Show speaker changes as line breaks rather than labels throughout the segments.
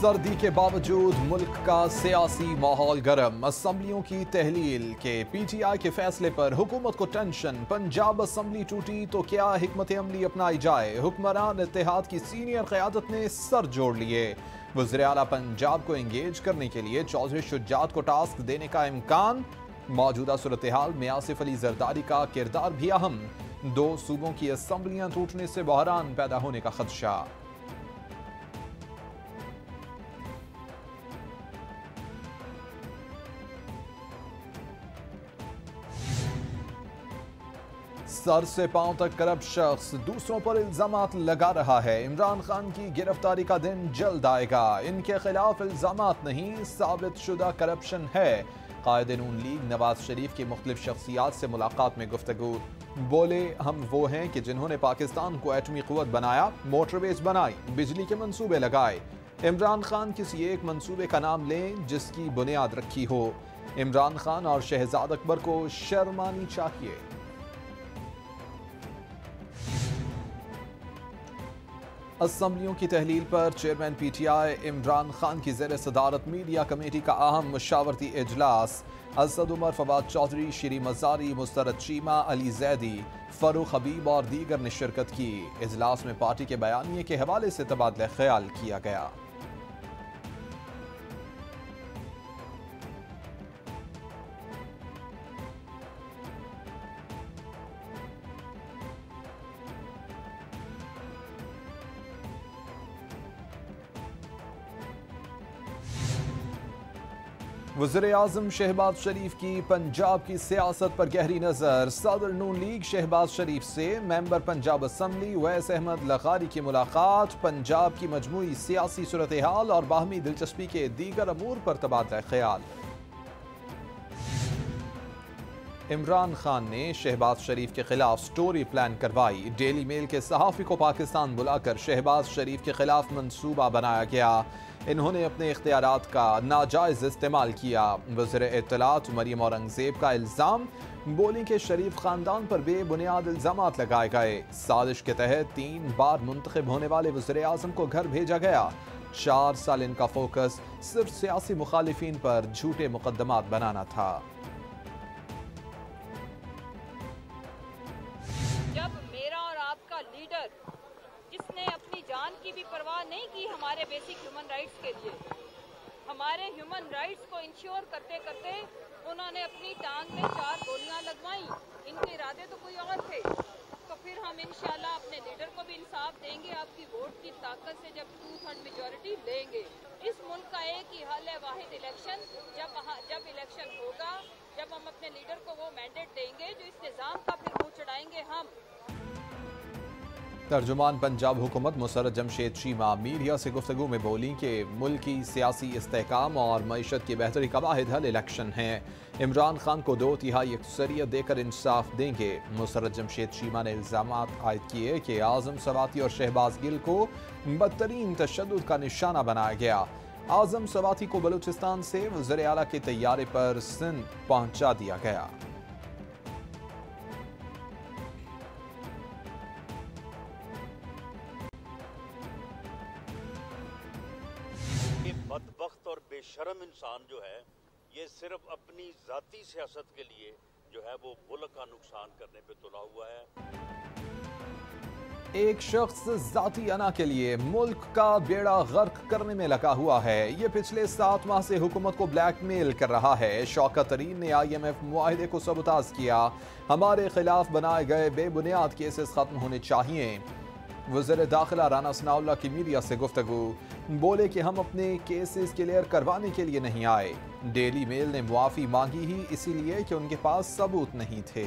सर्दी के बावजूद मुल्क का सियासी माहौल गर्म। असम्बलियों की तहलील के PTI के फैसले पर हुकूमत को टेंशन। पंजाब असम्बली टूटी तो क्या हिकमत अमली अपनाई जाए। हुक्मरान इत्तेहाद की सीनियर क़यादत ने सर जोड़ लिए। वज़ीर आला पंजाब को एंगेज करने के लिए चौधरी शुजात को टास्क देने का इम्कान। मौजूदा सूरत हाल में आसिफ अली जरदारी का किरदार भी अहम। दो सूबों की असम्बलियां टूटने से बहरान पैदा होने का खदशा। सर से पांव तक करप्ट शख्स दूसरों पर इल्जामात लगा रहा है। इमरान खान की गिरफ्तारी का दिन जल्द आएगा। इनके खिलाफ इल्जामात नहीं, साबित शुदा करप्शन है। कायदे नून लीग नवाज शरीफ की मुख्तलिफ शख्सियात से मुलाकात में गुफ्तगू। बोले, हम वो हैं कि जिन्होंने पाकिस्तान को एटमी कुव्वत बनाया, मोटरवेज बनाई, बिजली के मंसूबे लगाए। इमरान खान किसी एक मंसूबे का नाम लें जिसकी बुनियाद रखी हो। इमरान खान और शहजाद अकबर को शर्म आनी चाहिए। असम्बलियों की तहलील पर चेयरमैन PTI इमरान खान की ज़ेर सदारत मीडिया कमेटी का अहम मशावरती इजलास। असद उमर, फवाद चौधरी, श्री मज़ारी, मुस्तरद चीमा, अली जैदी, फरूख हबीब और दीगर ने शिरकत की। इजलास में पार्टी के बयानिए के हवाले से तबादला ख्याल किया गया। वज़ीर-ए-आज़म शहबाज शरीफ की पंजाब की सियासत पर गहरी नजर। सदर नून लीग शहबाज शरीफ से मेंबर पंजाब असम्बली उवैस अहमद लगारी की मुलाकात। पंजाब की मजमूई सियासी सूरत हाल और बाहमी दिलचस्पी के दीगर अमूर पर तबादला ख्याल। इमरान खान ने शहबाज शरीफ के खिलाफ स्टोरी प्लान करवाई। डेली मेल के सहाफ़ी को पाकिस्तान बुलाकर शहबाज शरीफ के खिलाफ मंसूबा बनाया गया। इन्होंने अपने इख्तियारात का नाजायज़ इस्तेमाल किया। वज़ीर इत्तलात मरियम औरंगज़ेब का इल्ज़ाम। बोली के शरीफ ख़ानदान पर बेबुनियाद इल्ज़ामात लगाए गए। साजिश के तहत 3 बार मुंतखब होने वाले वज़ीर-ए-आज़म को घर भेजा गया। 4 साल इनका फोकस सिर्फ सियासी मुखालिफिन पर झूठे मुकदमात बनाना था।
जब मेरा और आपका लीडर, जिसने अपनी जान की भी परवाह नहीं की हमारे बेसिक ह्यूमन राइट्स के लिए, हमारे ह्यूमन राइट्स को इंश्योर करते करते उन्होंने अपनी टांग में 4 गोलियां लगवाई। इनके इरादे तो कोई और थे। तो फिर हम इंशाल्लाह अपने लीडर को भी इंसाफ देंगे। आपकी वोट की ताकत से जब 2/3 मेजॉरिटी लेंगे। इस मुल्क का एक ही हल है, वाहिद इलेक्शन। जब इलेक्शन होगा, जब हम अपने लीडर को वो मैंडेट देंगे जो इस निज़ाम का फिर मुँह चढ़ाएंगे हम।
तर्जुमान पंजाब हुकूमत मुसर्रत जमशेद चीमा मीडिया से गुफ्तगू में बोली कि मुल्क की सियासी इस्तेहकाम और मईशत की बेहतरी का वाहिद हल इलेक्शन है। इमरान खान को 2/3 अक्सरियत देकर इंसाफ देंगे। मुसर्रत जमशेद चीमा ने इल्ज़ामात आयद किए कि आज़म सवाती और शहबाज गिल को बदतरीन तशद्दुद का निशाना बनाया गया। आज़म सवाती को बलूचिस्तान से वज़ीर आला के तैयारे पर सिंध पहुंचा दिया गया।
बदबख्त और बेशरम इंसान जो है, ये सिर्फ अपनी जाती सियासत के लिए जो है वो मुल्क का नुकसान करने पे तुला हुआ है।
एक शख्स जाती अना के लिए मुल्क का बेड़ा गर्क करने में लगा हुआ है। ये पिछले 7 माह से हुकूमत को ब्लैकमेल कर रहा है। शौकत तरीन ने IMF मुआहिदे को सबूताज किया। हमारे खिलाफ बनाए गए बेबुनियाद केसेस खत्म होने चाहिए। वज़ीर दाखिला राना सनाउल्लाह की मीडिया से गुफ्तगू। बोले कि हम अपने केसेस क्लियर करवाने के लिए नहीं आए। डेली मेल ने मुआफ़ी मांगी ही इसीलिए कि उनके पास सबूत नहीं थे।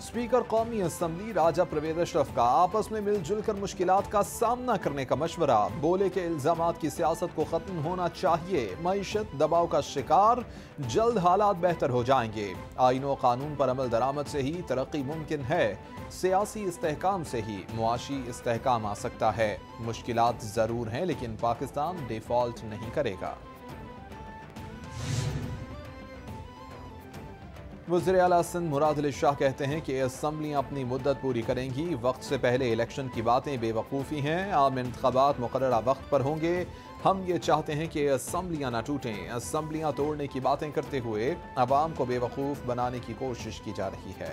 स्पीकर कौमी असम्बली राजा परवेज अशरफ का आपस में मिलजुल कर मुश्किलात का सामना करने का मशवरा। बोले कि इल्जामात की सियासत को खत्म होना चाहिए। मईशत दबाव का शिकार, जल्द हालात बेहतर हो जाएंगे। आईन व कानून पर अमल दरामद से ही तरक्की मुमकिन है। सियासी इस्तेहकाम से ही मुआशी इस्तेहकाम आ सकता है। मुश्किलात जरूर हैं लेकिन पाकिस्तान डिफॉल्ट नहीं करेगा। वज़ीर आला सिंध मुराद अली शाह कहते हैं कि असम्बलियाँ अपनी मुद्दत पूरी करेंगी, वक्त से पहले इलेक्शन की बातें बेवकूफ़ी हैं। आम इंतखाबात मुकर्ररा वक्त पर होंगे। हम ये चाहते हैं कि असम्बलियाँ ना टूटें। असम्बलियाँ तोड़ने की बातें करते हुए अवाम को बेवकूफ़ बनाने की कोशिश की जा रही है।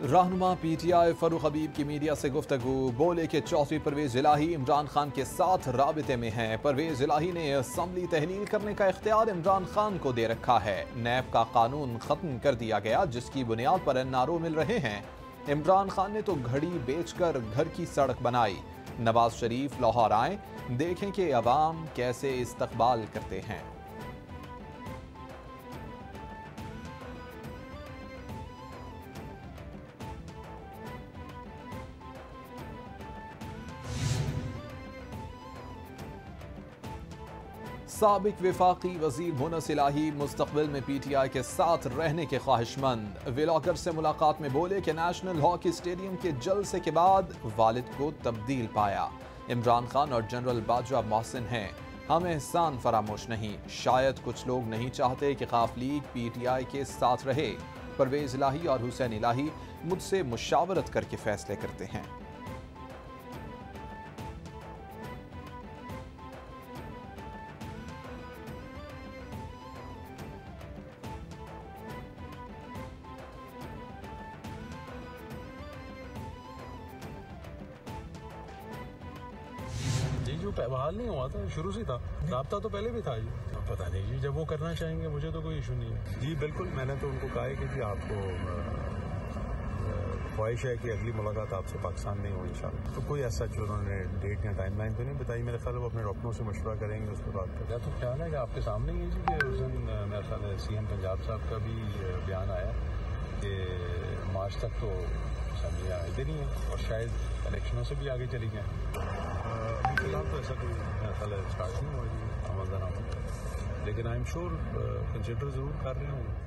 रहनुमा PTI फरूख हबीब की मीडिया से गुफ्तगू, बोले कि चौधरी परवेज इलाही इमरान खान के साथ राबिते में हैं। परवेज इलाही ने असम्बली तहलील करने का इख्तियार इमरान खान को दे रखा है। नैब का कानून खत्म कर दिया गया जिसकी बुनियाद पर NRO मिल रहे हैं। इमरान खान ने तो घड़ी बेचकर घर की सड़क बनाई। नवाज शरीफ लाहौर आए, देखें कि अवाम कैसे इस्तकबाल करते हैं। साबिक विफाकी वजीर मुनस इलाही मुस्तकबिल में PTI के साथ रहने के ख्वाहिशमंद। व्लॉगर से मुलाकात में बोले कि नेशनल हॉकी स्टेडियम के जलसे के बाद वालिद को तब्दील पाया। इमरान खान और जनरल बाजवा मोहसिन हैं, हम एहसान फरामोश नहीं। शायद कुछ लोग नहीं चाहते कि खाफ लीग PTI के साथ रहे। परवेज इलाही और हुसैन इलाही मुझसे मुशावरत करके फैसले करते हैं।
जो बहाल नहीं हुआ था, शुरू से था, राब्ता तो पहले भी था जी। पता नहीं जी, जब वो करना चाहेंगे मुझे तो कोई इशू नहीं है जी। बिल्कुल, मैंने तो उनको कहा है कि जी आपको ख्वाहिश है कि अगली मुलाकात आपसे पाकिस्तान में हो इंशाल्लाह। तो कोई ऐसा जो उन्होंने डेट या टाइमलाइन तो नहीं बताई। मेरे ख्याल वो अपने डॉक्टरों से मशवरा करेंगे, उसके बाद क्या तो ख्याल है कि आपके सामने ही जी कि उस दिन मेरा ख्याल है CM पंजाब साहब का भी बयान आया कि मार्च तक तो असम्बलियाँ इधर ही हैं और शायद इलेक्शनों से भी आगे चली जाएँ। फिलहाल तो ऐसा कोई ख्याल स्टार्ट नहीं हुआ जी आमद, लेकिन आई एम श्योर कंसिडर जरूर कर रहे होंगे।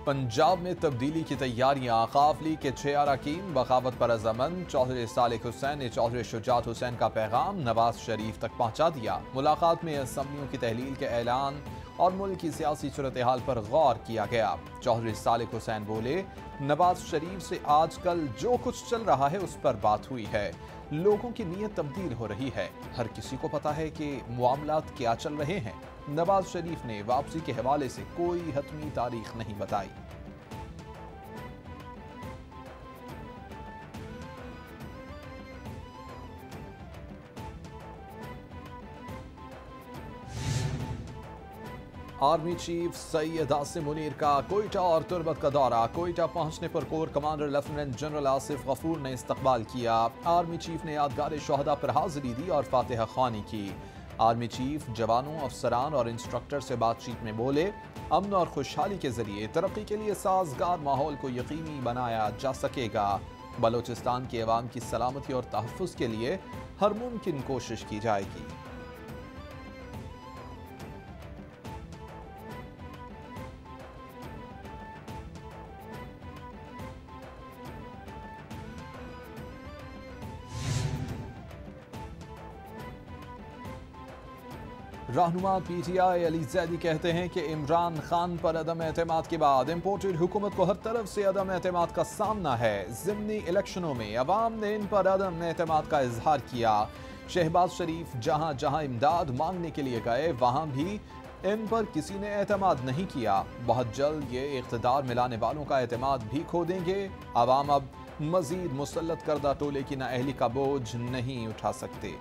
पंजाब में तब्दीली की तैयारियां, खाफ लीग के 6 अरकान बगावत पर अज़मन। चौधरी सालिक हुसैन ने चौधरी शुजात हुसैन का पैगाम नवाज शरीफ तक पहुंचा दिया। मुलाकात में असम्बलियों की तहलील के ऐलान और मुल्क की सियासी सूरत हाल पर गौर किया गया। चौधरी सालिक हुसैन बोले, नवाज शरीफ से आजकल जो कुछ चल रहा है उस पर बात हुई है। लोगों की नीयत तब्दील हो रही है। हर किसी को पता है कि मामलात क्या चल रहे हैं। नवाज शरीफ ने वापसी के हवाले से कोई हतमी तारीख नहीं बताई। आर्मी चीफ सैयद आसिम मुनीर का कोयटा और तुर्बत का दौरा। कोयटा पहुंचने पर corps commander lieutenant general Asif Ghafoor ने इस्तकबाल किया। आर्मी चीफ ने यादगार शोहदा पर हाजिरी दी और फातिहा ख्वानी की। आर्मी चीफ जवानों, अफसरान और इंस्ट्रक्टर से बातचीत में बोले, अमन और खुशहाली के जरिए तरक्की के लिए साजगार माहौल को यकीनी बनाया जा सकेगा। बलोचिस्तान की अवाम की सलामती और तहफ़्फ़ुज़ के लिए हर मुमकिन कोशिश की जाएगी। रहनुमा PTI अली जैदी कहते हैं कि इमरान खान पर अदम एतमाद के बाद इम्पोर्टेड हुकूमत को हर तरफ से अदम एतमाद का सामना है। ज़िमनी इलेक्शनों में अवाम ने इन पर अदम एतमाद का इजहार किया। शहबाज शरीफ जहां जहां इमदाद मांगने के लिए गए वहां भी इन पर किसी ने एतमाद नहीं किया। बहुत जल्द ये इख्तिदार मिलाने वालों का एतमाद भी खो देंगे। अवाम अब मजीद मुसल्लत करदा टोले की नाअहली का बोझ नहीं उठा सकते।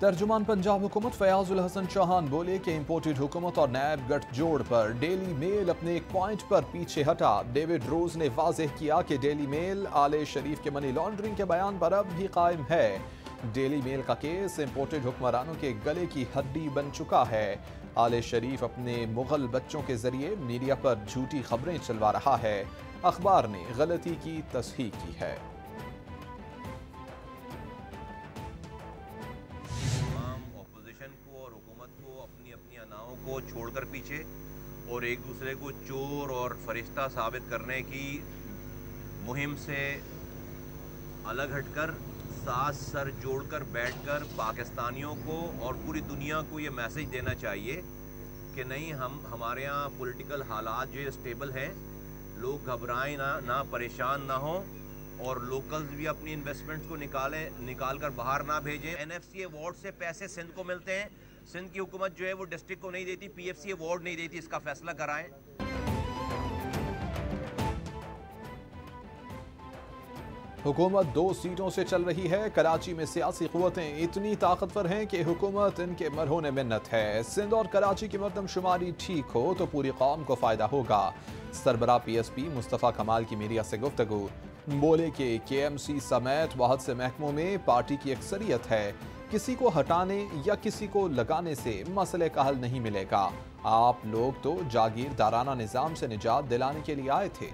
तर्जुमान पंजाब हुकूमत फयाजुल हसन चौहान बोले कि इम्पोर्टेड हुकूमत और नैब गठजोड़ पर डेली मेल अपने एक पॉइंट पर पीछे हटा। डेविड रोज ने वाज़ेह किया कि डेली मेल आले शरीफ के मनी लॉन्ड्रिंग के बयान पर अब भी कायम है। डेली मेल का केस इम्पोर्टेड हुक्मरानों के गले की हड्डी बन चुका है। आले शरीफ अपने मुगल बच्चों के जरिए मीडिया पर झूठी खबरें चलवा रहा है। अखबार ने गलती की तस्हीह की है।
को छोड़कर पीछे और एक दूसरे को चोर और फरिश्ता साबित करने की मुहिम से अलग हटकर साथ सर जोड़कर बैठकर पाकिस्तानियों को और पूरी दुनिया को ये मैसेज देना चाहिए कि नहीं, हमारे यहाँ पॉलिटिकल हालात जो स्टेबल हैं, लोग घबराएं ना परेशान ना हों और लोकल्स भी अपनी इन्वेस्टमेंट्स को निकाल कर बाहर ना भेजें। NFC अवार्ड से पैसे सिंध को मिलते हैं, सिंध की हुकूमत जो है वो डिस्ट्रिक्ट को नहीं देती, PFC अवार्ड नहीं देती, इसका फैसला कराएं।
हुकूमत 2 सीटों से चल रही है। कराची में सियासी क़ुव्वतें इतनी ताकतवर हैं कि हुकूमत इनके मरहून मिन्नत है। सिंध और कराची की मरदमशुमारी ठीक हो तो पूरी कौम को फ़ायदा होगा। सरबराह PSP मुस्तफ़ा कमाल की मीडिया से गुफ्तगू, बोले कि KMC समेत बहुत से महकमों में पार्टी की अक्सरियत है, किसी को हटाने या किसी को लगाने से मसले का हल नहीं मिलेगा। आप लोग तो जागीरदाराना निज़ाम से निजात दिलाने के लिए आए थे।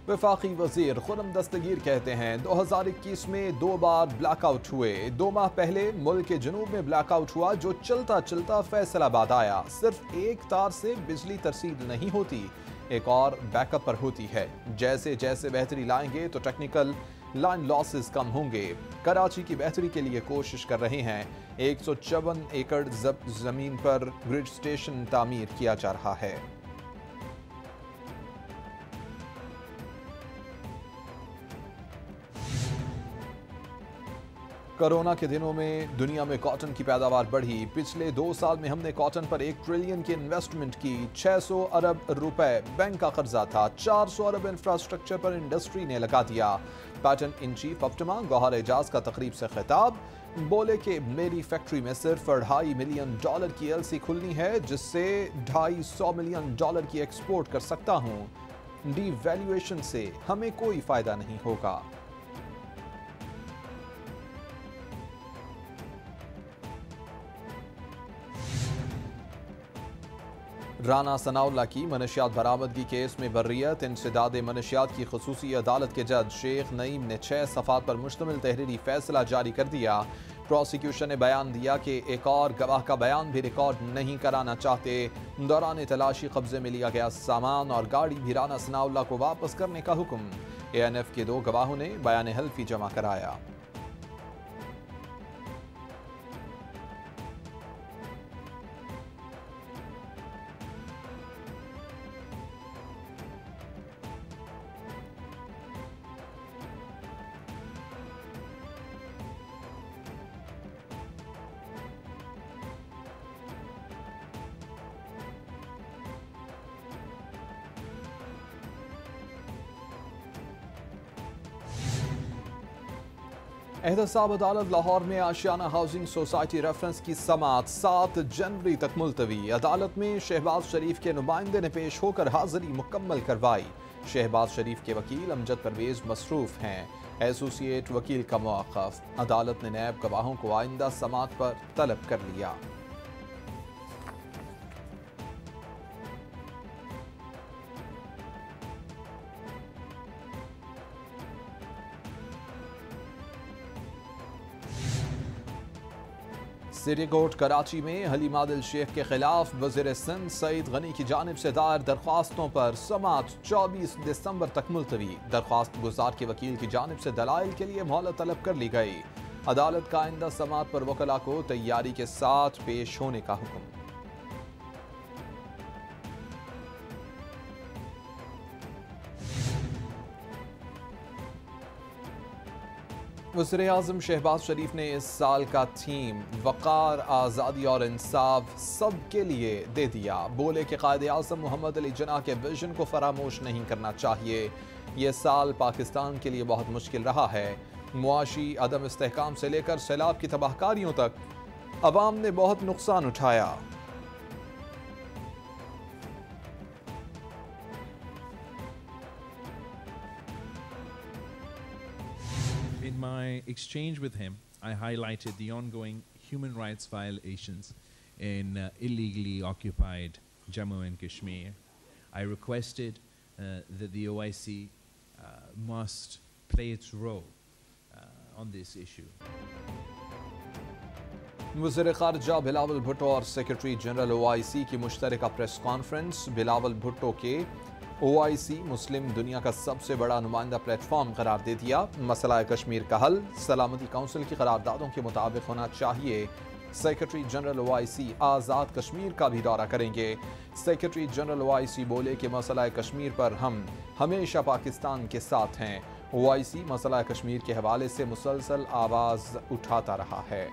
वफाकी वजीर खुर्रम दस्तगीर कहते हैं 2021 में 2 बार ब्लैकआउट हुए। 2 माह पहले मुल्क के जनूब में ब्लैकआउट हुआ जो चलता चलता फैसलाबाद आया। सिर्फ एक तार से बिजली तरसील नहीं होती, एक और बैकअप पर होती है। जैसे जैसे बेहतरी लाएंगे तो टेक्निकल लाइन लॉसेस कम होंगे। कराची की बेहतरी के लिए कोशिश कर रहे हैं। 154 एकड़ जमीन पर ग्रिड स्टेशन तामीर किया जा रहा है। कोरोना के दिनों में दुनिया में कॉटन की पैदावार बढ़ी। पिछले 2 साल में हमने कॉटन पर 1 ट्रिलियन की इन्वेस्टमेंट की। 600 अरब रुपए बैंक का कर्जा था। 400 अरब इंफ्रास्ट्रक्चर पर इंडस्ट्री ने लगा दिया। Patron in chief Optima Gohar Ejaz का तकरीब से खिताब, बोले कि मेरी फैक्ट्री में सिर्फ $2.5 मिलियन की LC खुलनी है, जिससे $250 मिलियन की एक्सपोर्ट कर सकता हूँ। डिवैल्यूएशन से हमें कोई फायदा नहीं होगा। राना सनाउल्लाह की मनशियात बरामदगी केस में बर्रियत। इंसदाद मनशियात की खुसूसी अदालत के जज शेख नईम ने 6 सफ़ात पर मुश्तमिल तहरीरी फैसला जारी कर दिया। प्रोसिक्यूशन ने बयान दिया कि एक और गवाह का बयान भी रिकॉर्ड नहीं कराना चाहते। दौरान तलाशी कब्जे में लिया गया सामान और गाड़ी भी राना सनाउल्लाह को वापस करने का हुक्म। ANF के 2 गवाहों ने बयान हल्फी जमा कराया। एहतसाब अदालत लाहौर में आशियाना हाउसिंग सोसाइटी रेफरेंस की समाअत 7 जनवरी तक मुलतवी। अदालत में शहबाज शरीफ के नुमाइंदे ने पेश होकर हाजिरी मुकम्मल करवाई। शहबाज शरीफ के वकील अमजद परवेज मसरूफ हैं। एसोसिएट वकील का मौक़िफ़। अदालत ने नैब गवाहों को आइंदा समाअत पर तलब कर लिया। सिटी कोर्ट कराची में हलीम आदिल शेख के खिलाफ वज़ीर सिंध सईद गनी की जानिब से दायर दरख्वास्तों पर समाअत 24 दिसंबर तक मुलतवी। दरख्वास्त गुजार के वकील की जानिब से दलाइल के लिए मोहलत तलब कर ली गई। अदालत का आइंदा समाअत पर वकला को तैयारी के साथ पेश होने का हुक्म। वज़ीर-ए-आज़म शहबाज शरीफ ने इस साल का थीम वक़ार, आज़ादी और इंसाफ सब के लिए दे दिया। बोले कि क़ायद-ए-आज़म मोहम्मद अली जिन्नाह के विजन को फरामोश नहीं करना चाहिए। ये साल पाकिस्तान के लिए बहुत मुश्किल रहा है। मुआशी अदम इस्तेहकाम से लेकर सैलाब की तबाहकारियों तक अवाम ने बहुत नुकसान उठाया।
In my exchange with him, I highlighted the ongoing human rights violations in illegally occupied Jammu and Kashmir. I requested that the OIC must play its role on this issue.
वज़ीर ख़ारिजा बिलावल भुट्टो और सेक्रेटरी जनरल OIC की मुश्तरका press conference. Bilawal Bhutto के OIC मुस्लिम दुनिया का सबसे बड़ा नुमाइंदा platform करार दे दिया। मसला कश्मीर का हल सलामती काउंसिल की करारदादों के मुताबिक होना चाहिए। Secretary general OIC Azad Kashmir का भी दौरा करेंगे। सेक्रेटरी जनरल OIC बोले कि मसला कश्मीर पर हम हमेशा पाकिस्तान के साथ हैं। OIC मसला कश्मीर के हवाले से मुसलसल आवाज़ उठाता रहा है।